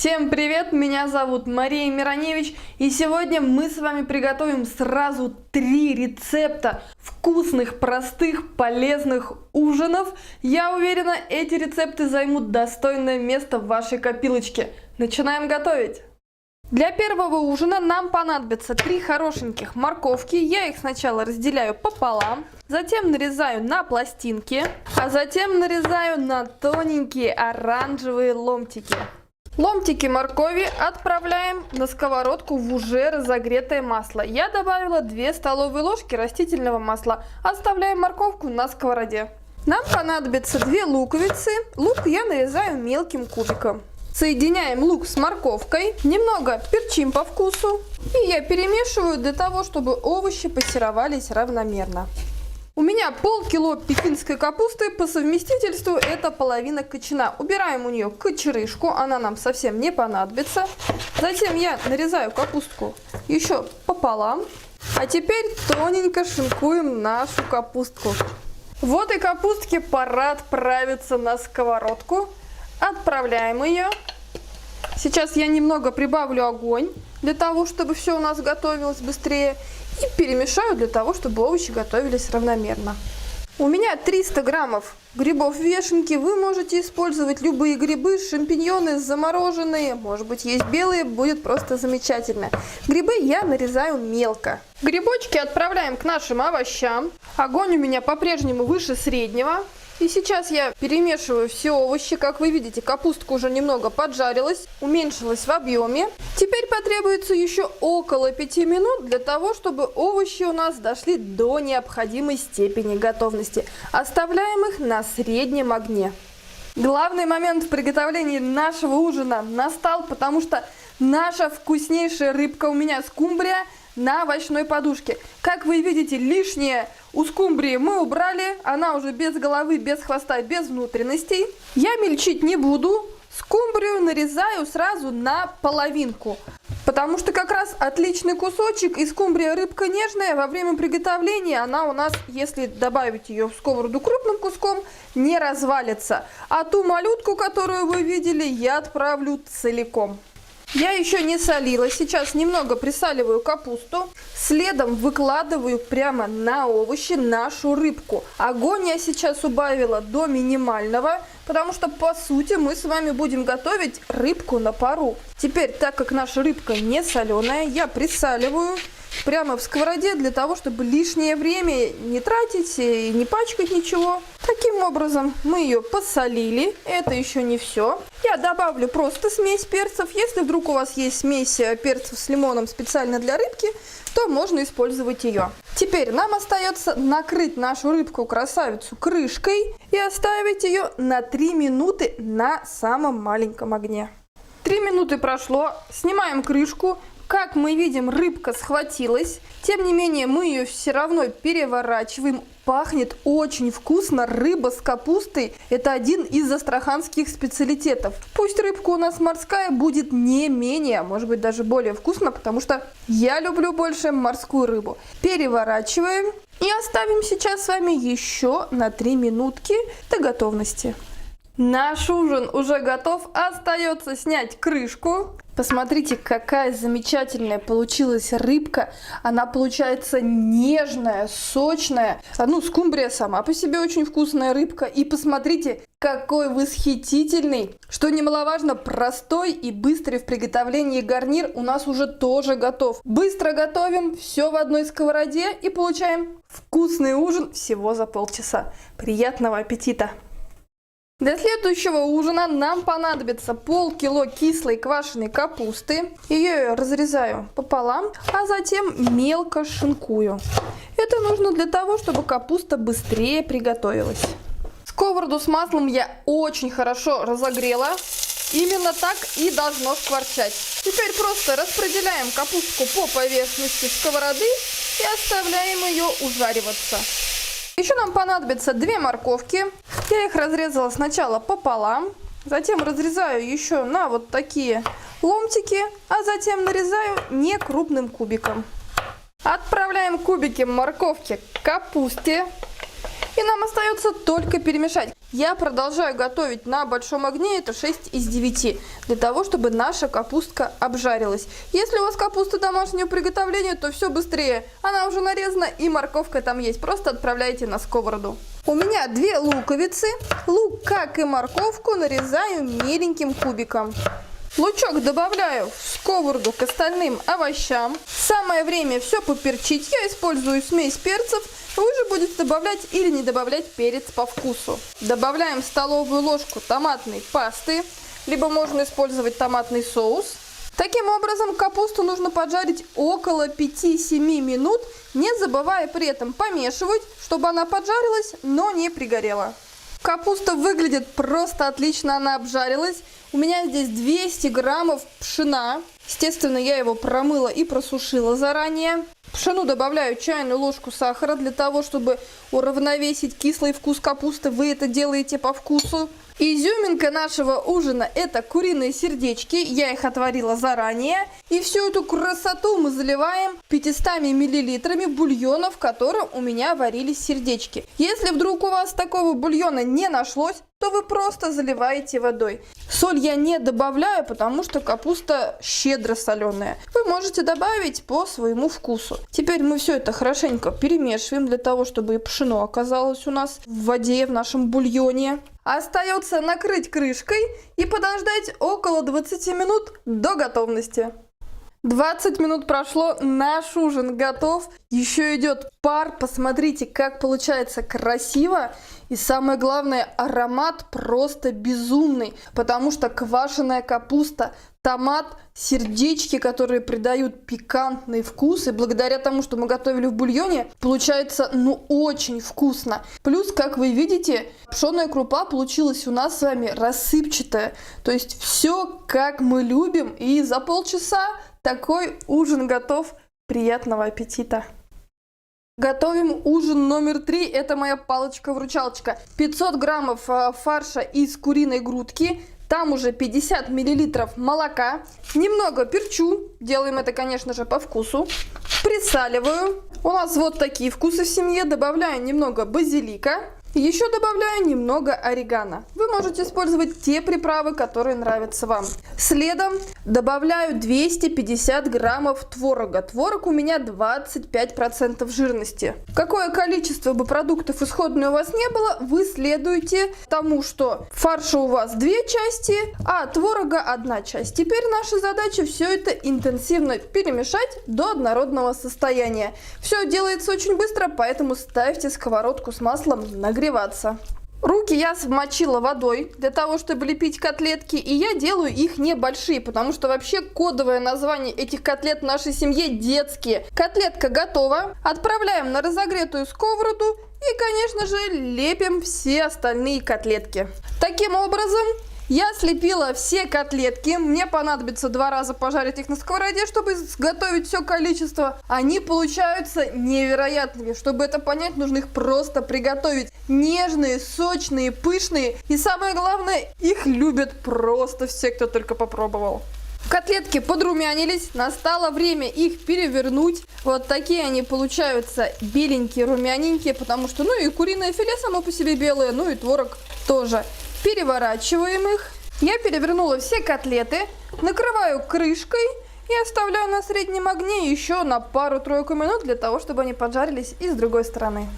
Всем привет, меня зовут Мария Мироневич, и сегодня мы с вами приготовим сразу 3 рецепта вкусных, простых, полезных ужинов. Я уверена, эти рецепты займут достойное место в вашей копилочке. Начинаем готовить! Для первого ужина нам понадобится 3 хорошеньких морковки. Я их сначала разделяю пополам, затем нарезаю на пластинки, а затем нарезаю на тоненькие оранжевые ломтики. Ломтики моркови отправляем на сковородку в уже разогретое масло. Я добавила 2 столовые ложки растительного масла. Оставляем морковку на сковороде. Нам понадобится 2 луковицы. Лук я нарезаю мелким кубиком. Соединяем лук с морковкой, немного перчим по вкусу. И я перемешиваю для того, чтобы овощи пассеровались равномерно. У меня полкило пекинской капусты, по совместительству это половина кочана. Убираем у нее кочерышку, она нам совсем не понадобится. Затем я нарезаю капустку еще пополам. А теперь тоненько шинкуем нашу капустку. Вот и капустке пора отправиться на сковородку. Отправляем ее. Сейчас я немного прибавлю огонь, для того, чтобы все у нас готовилось быстрее. И перемешаю для того, чтобы овощи готовились равномерно. У меня 300 граммов грибов вешенки. Вы можете использовать любые грибы, шампиньоны замороженные. Может быть, есть белые, будет просто замечательно. Грибы я нарезаю мелко. Грибочки отправляем к нашим овощам. Огонь у меня по-прежнему выше среднего. И сейчас я перемешиваю все овощи. Как вы видите, капустка уже немного поджарилась, уменьшилась в объеме. Теперь потребуется еще около 5 минут для того, чтобы овощи у нас дошли до необходимой степени готовности. Оставляем их на среднем огне. Главный момент в приготовлении нашего ужина настал, потому что наша вкуснейшая рыбка у меня скумбрия на овощной подушке. Как вы видите, лишнее у скумбрии мы убрали. Она уже без головы, без хвоста, без внутренностей. Я мельчить не буду. Скумбрию нарезаю сразу на половинку. Потому что как раз отличный кусочек. И скумбрия рыбка нежная. Во время приготовления она у нас, если добавить ее в сковороду крупным куском, не развалится. А ту малютку, которую вы видели, я отправлю целиком. Я еще не солила, сейчас немного присаливаю капусту, следом выкладываю прямо на овощи нашу рыбку. Огонь я сейчас убавила до минимального, потому что по сути мы с вами будем готовить рыбку на пару. Теперь, так как наша рыбка не соленая, я присаливаю прямо в сковороде для того, чтобы лишнее время не тратить и не пачкать ничего. Таким образом мы ее посолили. Это еще не все. Я добавлю просто смесь перцев. Если вдруг у вас есть смесь перцев с лимоном специально для рыбки, то можно использовать ее. Теперь нам остается накрыть нашу рыбку-красавицу крышкой и оставить ее на 3 минуты на самом маленьком огне. 3 минуты прошло. Снимаем крышку. Как мы видим, рыбка схватилась. Тем не менее, мы ее все равно переворачиваем. Пахнет очень вкусно. Рыба с капустой – это один из астраханских специалитетов. Пусть рыбка у нас морская будет не менее, может быть даже более вкусно, потому что я люблю больше морскую рыбу. Переворачиваем и оставим сейчас с вами еще на 3 минутки до готовности. Наш ужин уже готов. Остается снять крышку. Посмотрите, какая замечательная получилась рыбка. Она получается нежная, сочная. Скумбрия сама по себе очень вкусная рыбка. И посмотрите, какой восхитительный, что немаловажно, простой и быстрый в приготовлении гарнир у нас уже тоже готов. Быстро готовим все в одной сковороде и получаем вкусный ужин всего за полчаса. Приятного аппетита! Для следующего ужина нам понадобится полкило кислой квашеной капусты. Ее я разрезаю пополам, а затем мелко шинкую. Это нужно для того, чтобы капуста быстрее приготовилась. Сковороду с маслом я очень хорошо разогрела. Именно так и должно шкварчать. Теперь просто распределяем капустку по поверхности сковороды и оставляем ее ужариваться. Еще нам понадобится 2 морковки. Я их разрезала сначала пополам, затем разрезаю еще на вот такие ломтики, а затем нарезаю не крупным кубиком. Отправляем кубики морковки к капусте. И нам остается только перемешать. Я продолжаю готовить на большом огне, это 6 из 9, для того, чтобы наша капустка обжарилась. Если у вас капуста домашнего приготовления, то все быстрее. Она уже нарезана и морковка там есть, просто отправляйте на сковороду. У меня 2 луковицы. Лук, как и морковку, нарезаю меленьким кубиком. Лучок добавляю в сковороду к остальным овощам. Самое время все поперчить. Я использую смесь перцев. Вы же будете добавлять или не добавлять перец по вкусу. Добавляем столовую ложку томатной пасты, либо можно использовать томатный соус. Таким образом, капусту нужно поджарить около 5-7 минут, не забывая при этом помешивать, чтобы она поджарилась, но не пригорела. Капуста выглядит просто отлично, она обжарилась. У меня здесь 200 граммов пшена. Естественно, я его промыла и просушила заранее. В пшену добавляю чайную ложку сахара для того, чтобы уравновесить кислый вкус капусты. Вы это делаете по вкусу. Изюминка нашего ужина – это куриные сердечки. Я их отварила заранее. И всю эту красоту мы заливаем 500 миллилитрами бульона, в котором у меня варились сердечки. Если вдруг у вас такого бульона не нашлось, то вы просто заливаете водой. Соль я не добавляю, потому что капуста щедро соленая. Вы можете добавить по своему вкусу. Теперь мы все это хорошенько перемешиваем для того, чтобы и пшено оказалось у нас в воде, в нашем бульоне. Остается накрыть крышкой и подождать около 20 минут до готовности. 20 минут прошло, наш ужин готов. Еще идет пар. Посмотрите, как получается красиво. И самое главное, аромат просто безумный. Потому что квашеная капуста, томат, сердечки, которые придают пикантный вкус. И благодаря тому, что мы готовили в бульоне, получается очень вкусно. Плюс, как вы видите, пшеная крупа получилась у нас с вами рассыпчатая. То есть все как мы любим. И за полчаса такой ужин готов. Приятного аппетита! Готовим ужин номер 3. Это моя палочка-выручалочка. 500 граммов фарша из куриной грудки. Там уже 50 миллилитров молока. Немного перчу. Делаем это, конечно же, по вкусу. Присаливаю. У нас вот такие вкусы в семье. Добавляю немного базилика. Еще добавляю немного орегано. Вы можете использовать те приправы, которые нравятся вам. Следом добавляю 250 граммов творога. Творог у меня 25% жирности. Какое количество бы продуктов исходное у вас не было, вы следуете тому, что фарша у вас 2 части, а творога 1 часть. Теперь наша задача все это интенсивно перемешать до однородного состояния. Все делается очень быстро, поэтому ставьте сковородку с маслом нагреваться. Руки я смочила водой для того, чтобы лепить котлетки, и я делаю их небольшие, потому что вообще кодовое название этих котлет в нашей семье детские. Котлетка готова, отправляем на разогретую сковороду и, конечно же, лепим все остальные котлетки. Таким образом, я слепила все котлетки, мне понадобится 2 раза пожарить их на сковороде, чтобы изготовить все количество. Они получаются невероятными. Чтобы это понять, нужно их просто приготовить. Нежные, сочные, пышные. И самое главное, их любят просто все, кто только попробовал. Котлетки подрумянились, настало время их перевернуть. Вот такие они получаются беленькие, румяненькие, потому что, и куриное филе само по себе белое, и творог тоже. Переворачиваем их. Я перевернула все котлеты, накрываю крышкой и оставляю на среднем огне еще на пару-тройку минут для того, чтобы они поджарились и с другой стороны.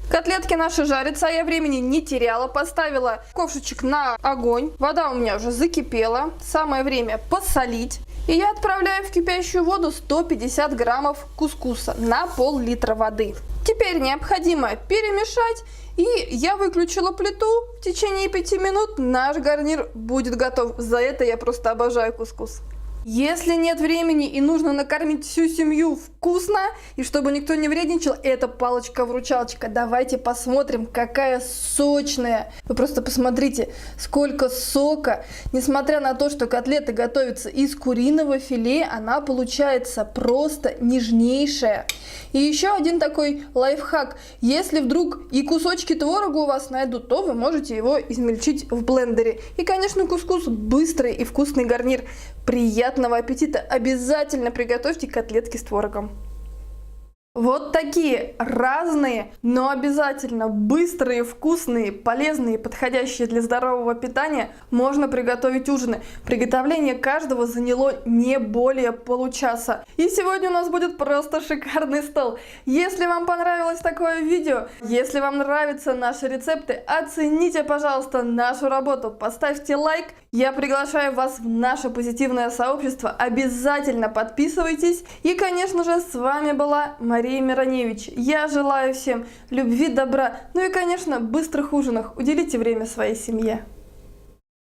Котлетки наши жарятся, а я времени не теряла. Поставила ковшичек на огонь. Вода у меня уже закипела. Самое время посолить. И я отправляю в кипящую воду 150 граммов кускуса на пол-литра воды. Теперь необходимо перемешать. И я выключила плиту. В течение 5 минут наш гарнир будет готов. За это я просто обожаю кускус. Если нет времени и нужно накормить всю семью вкусно, и чтобы никто не вредничал, это палочка-выручалочка. Давайте посмотрим, какая сочная. Вы просто посмотрите, сколько сока. Несмотря на то, что котлета готовится из куриного филе, она получается просто нежнейшая. И еще один такой лайфхак. Если вдруг и кусочки творога у вас найдут, то вы можете его измельчить в блендере. И, конечно, кускус быстрый и вкусный гарнир. Приятного аппетита! Обязательно приготовьте котлетки с творогом. Вот такие разные, но обязательно быстрые, вкусные, полезные, подходящие для здорового питания можно приготовить ужины. Приготовление каждого заняло не более получаса. И сегодня у нас будет просто шикарный стол. Если вам понравилось такое видео, если вам нравятся наши рецепты, оцените, пожалуйста, нашу работу, поставьте лайк. Я приглашаю вас в наше позитивное сообщество. Обязательно подписывайтесь. И, конечно же, с вами была Мария Мироневич. Я желаю всем любви, добра, ну и, конечно, быстрых ужинов. Уделите время своей семье.